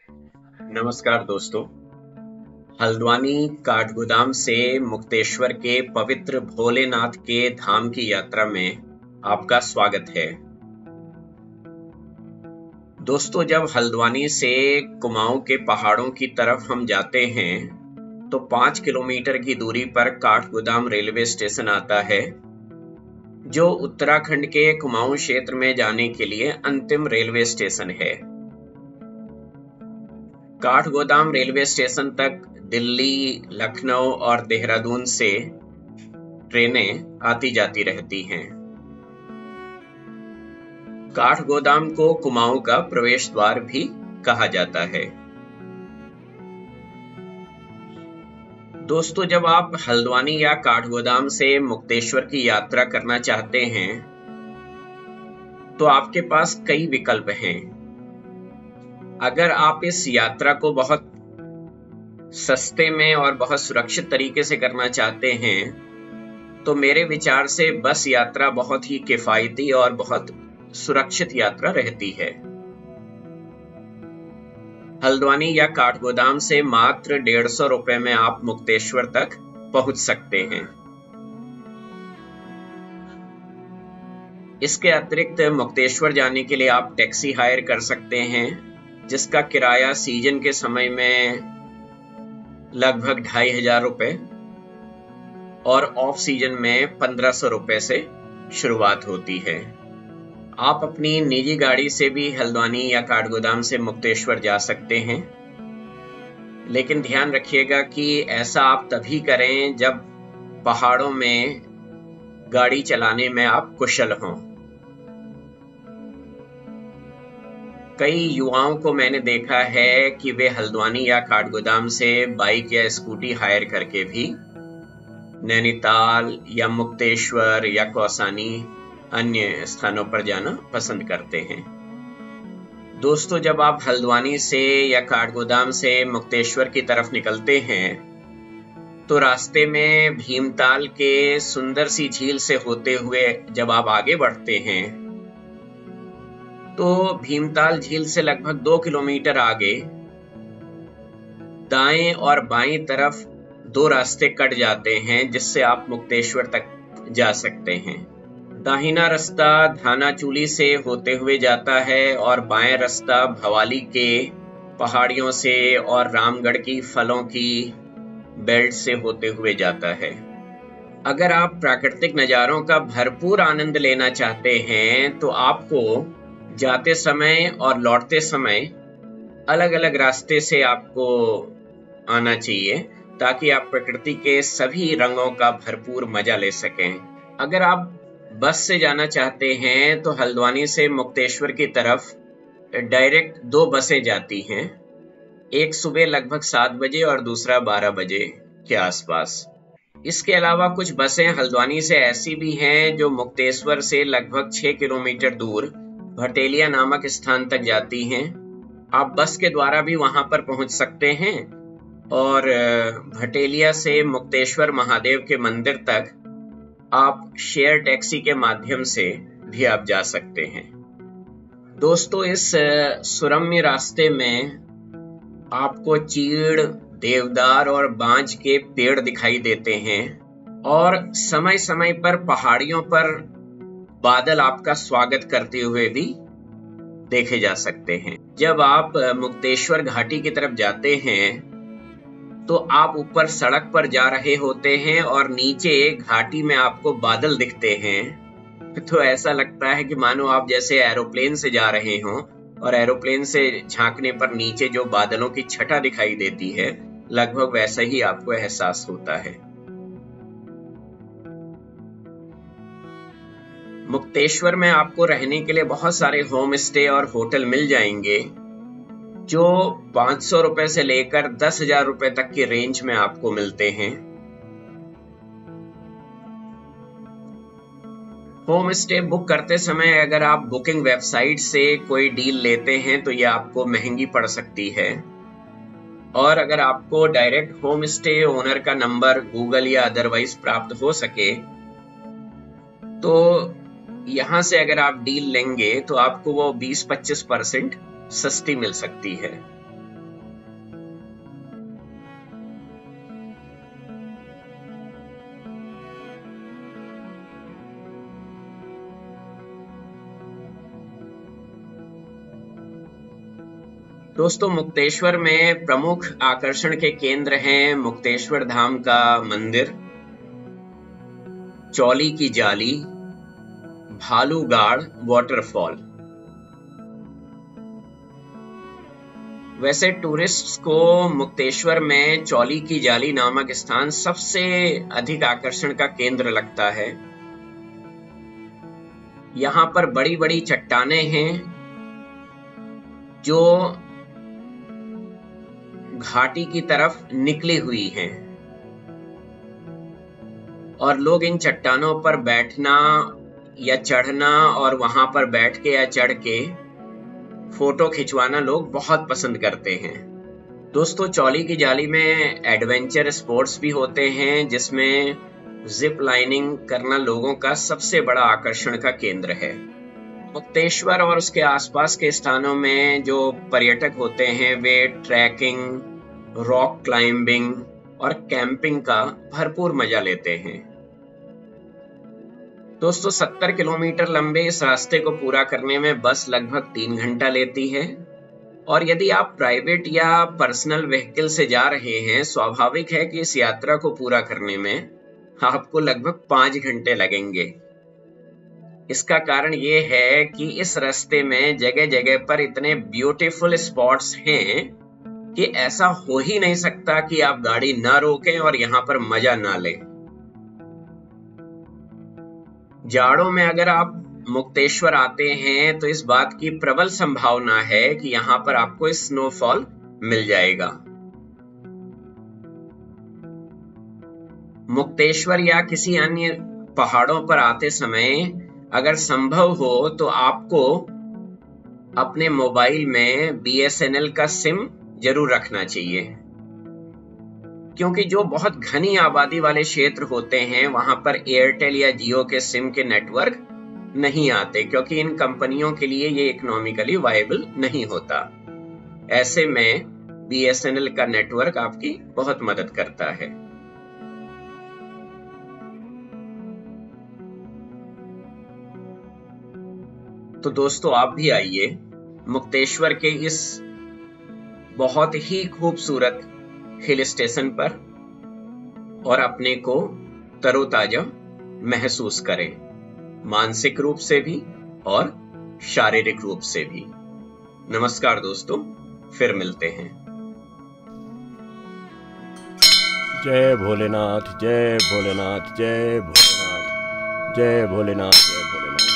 नमस्कार दोस्तों। हल्द्वानी काठगोदाम से मुक्तेश्वर के पवित्र भोलेनाथ के धाम की यात्रा में आपका स्वागत है। दोस्तों, जब हल्द्वानी से कुमाऊं के पहाड़ों की तरफ हम जाते हैं तो 5 किलोमीटर की दूरी पर काठगोदाम रेलवे स्टेशन आता है, जो उत्तराखंड के कुमाऊं क्षेत्र में जाने के लिए अंतिम रेलवे स्टेशन है। काठगोदाम रेलवे स्टेशन तक दिल्ली, लखनऊ और देहरादून से ट्रेनें आती जाती रहती हैं। काठगोदाम को कुमाऊं का प्रवेश द्वार भी कहा जाता है। दोस्तों, जब आप हल्द्वानी या काठगोदाम से मुक्तेश्वर की यात्रा करना चाहते हैं तो आपके पास कई विकल्प हैं। अगर आप इस यात्रा को बहुत सस्ते में और बहुत सुरक्षित तरीके से करना चाहते हैं तो मेरे विचार से बस यात्रा बहुत ही किफायती और बहुत सुरक्षित यात्रा रहती है। हल्द्वानी या काठगोदाम से मात्र 150 रुपए में आप मुक्तेश्वर तक पहुंच सकते हैं। इसके अतिरिक्त मुक्तेश्वर जाने के लिए आप टैक्सी हायर कर सकते हैं, जिसका किराया सीजन के समय में लगभग 2500 रुपए और ऑफ सीजन में 1500 रुपए से शुरुआत होती है। आप अपनी निजी गाड़ी से भी हल्द्वानी या काठगोदाम से मुक्तेश्वर जा सकते हैं, लेकिन ध्यान रखिएगा कि ऐसा आप तभी करें जब पहाड़ों में गाड़ी चलाने में आप कुशल हों। कई युवाओं को मैंने देखा है कि वे हल्द्वानी या काठगोदाम से बाइक या स्कूटी हायर करके भी नैनीताल या मुक्तेश्वर या कौसानी अन्य स्थानों पर जाना पसंद करते हैं। दोस्तों, जब आप हल्द्वानी से या काठगोदाम से मुक्तेश्वर की तरफ निकलते हैं तो रास्ते में भीमताल के सुंदर सी झील से होते हुए जब आप आगे बढ़ते हैं तो भीमताल झील से लगभग 2 किलोमीटर आगे दाएं और बाएं तरफ 2 रास्ते कट जाते हैं, जिससे आप मुक्तेश्वर तक जा सकते हैं। दाहिना रास्ता धानाचूली से होते हुए जाता है और बाएं रास्ता भवाली के पहाड़ियों से और रामगढ़ की फलों की बेल्ट से होते हुए जाता है। अगर आप प्राकृतिक नज़ारों का भरपूर आनंद लेना चाहते हैं तो आपको जाते समय और लौटते समय अलग अलग रास्ते से आपको आना चाहिए, ताकि आप प्रकृति के सभी रंगों का भरपूर मजा ले सकें। अगर आप बस से जाना चाहते हैं तो हल्द्वानी से मुक्तेश्वर की तरफ डायरेक्ट 2 बसें जाती हैं, एक सुबह लगभग 7 बजे और दूसरा 12 बजे के आसपास। इसके अलावा कुछ बसें हल्द्वानी से ऐसी भी हैं जो मुक्तेश्वर से लगभग 6 किलोमीटर दूर भटेलिया नामक स्थान तक जाती हैं। आप बस के द्वारा भी वहां पर पहुंच सकते हैं और भटेलिया से मुक्तेश्वर महादेव के मंदिर तक आप शेयर टैक्सी के माध्यम से भी आप जा सकते हैं। दोस्तों, इस सुरम्य रास्ते में आपको चीड़, देवदार और बांज के पेड़ दिखाई देते हैं और समय समय पर पहाड़ियों पर बादल आपका स्वागत करते हुए भी देखे जा सकते हैं। जब आप मुक्तेश्वर घाटी की तरफ जाते हैं तो आप ऊपर सड़क पर जा रहे होते हैं और नीचे घाटी में आपको बादल दिखते हैं, तो ऐसा लगता है कि मानो आप जैसे एरोप्लेन से जा रहे हों और एरोप्लेन से झांकने पर नीचे जो बादलों की छटा दिखाई देती है, लगभग वैसा ही आपको एहसास होता है। मुक्तेश्वर में आपको रहने के लिए बहुत सारे होम स्टे और होटल मिल जाएंगे, जो 500 रुपए से लेकर 10,000 रुपए तक की रेंज में आपको मिलते हैं। होम स्टे बुक करते समय अगर आप बुकिंग वेबसाइट से कोई डील लेते हैं तो यह आपको महंगी पड़ सकती है, और अगर आपको डायरेक्ट होम स्टे ओनर का नंबर गूगल या अदरवाइज प्राप्त हो सके तो यहां से अगर आप डील लेंगे तो आपको वो 20-25% सस्ती मिल सकती है। दोस्तों, मुक्तेश्वर में प्रमुख आकर्षण के केंद्र हैं मुक्तेश्वर धाम का मंदिर, चौली की जाली, भालूगाड़ वाटरफॉल। वैसे टूरिस्ट्स को मुक्तेश्वर में चौली की जाली नामक स्थान सबसे अधिक आकर्षण का केंद्र लगता है। यहाँ पर बड़ी बड़ी चट्टानें हैं जो घाटी की तरफ निकली हुई हैं और लोग इन चट्टानों पर बैठना या चढ़ना और वहां पर बैठ के या चढ़ के फोटो खिंचवाना लोग बहुत पसंद करते हैं। दोस्तों, चौली की जाली में एडवेंचर स्पोर्ट्स भी होते हैं जिसमें जिप लाइनिंग करना लोगों का सबसे बड़ा आकर्षण का केंद्र है। मुक्तेश्वर और उसके आसपास के स्थानों में जो पर्यटक होते हैं वे ट्रैकिंग, रॉक क्लाइंबिंग और कैंपिंग का भरपूर मजा लेते हैं। दोस्तों, 70 किलोमीटर लंबे इस रास्ते को पूरा करने में बस लगभग 3 घंटा लेती है और यदि आप प्राइवेट या पर्सनल व्हीकल से जा रहे हैं, स्वाभाविक है कि इस यात्रा को पूरा करने में आपको लगभग 5 घंटे लगेंगे। इसका कारण ये है कि इस रास्ते में जगह जगह पर इतने ब्यूटीफुल स्पॉट्स हैं कि ऐसा हो ही नहीं सकता कि आप गाड़ी ना रोकें और यहाँ पर मजा ना लें। जाड़ों में अगर आप मुक्तेश्वर आते हैं तो इस बात की प्रबल संभावना है कि यहाँ पर आपको स्नोफॉल मिल जाएगा। मुक्तेश्वर या किसी अन्य पहाड़ों पर आते समय अगर संभव हो तो आपको अपने मोबाइल में BSNL का सिम जरूर रखना चाहिए, क्योंकि जो बहुत घनी आबादी वाले क्षेत्र होते हैं वहां पर एयरटेल या जियो के सिम के नेटवर्क नहीं आते, क्योंकि इन कंपनियों के लिए ये इकोनॉमिकली वायबल नहीं होता। ऐसे में BSNL का नेटवर्क आपकी बहुत मदद करता है। तो दोस्तों, आप भी आइए मुक्तेश्वर के इस बहुत ही खूबसूरत हिल स्टेशन पर और अपने को तरोताजा महसूस करें, मानसिक रूप से भी और शारीरिक रूप से भी। नमस्कार दोस्तों, फिर मिलते हैं। जय भोलेनाथ, जय भोलेनाथ, जय भोलेनाथ, जय भोलेनाथ, जय भोलेनाथ।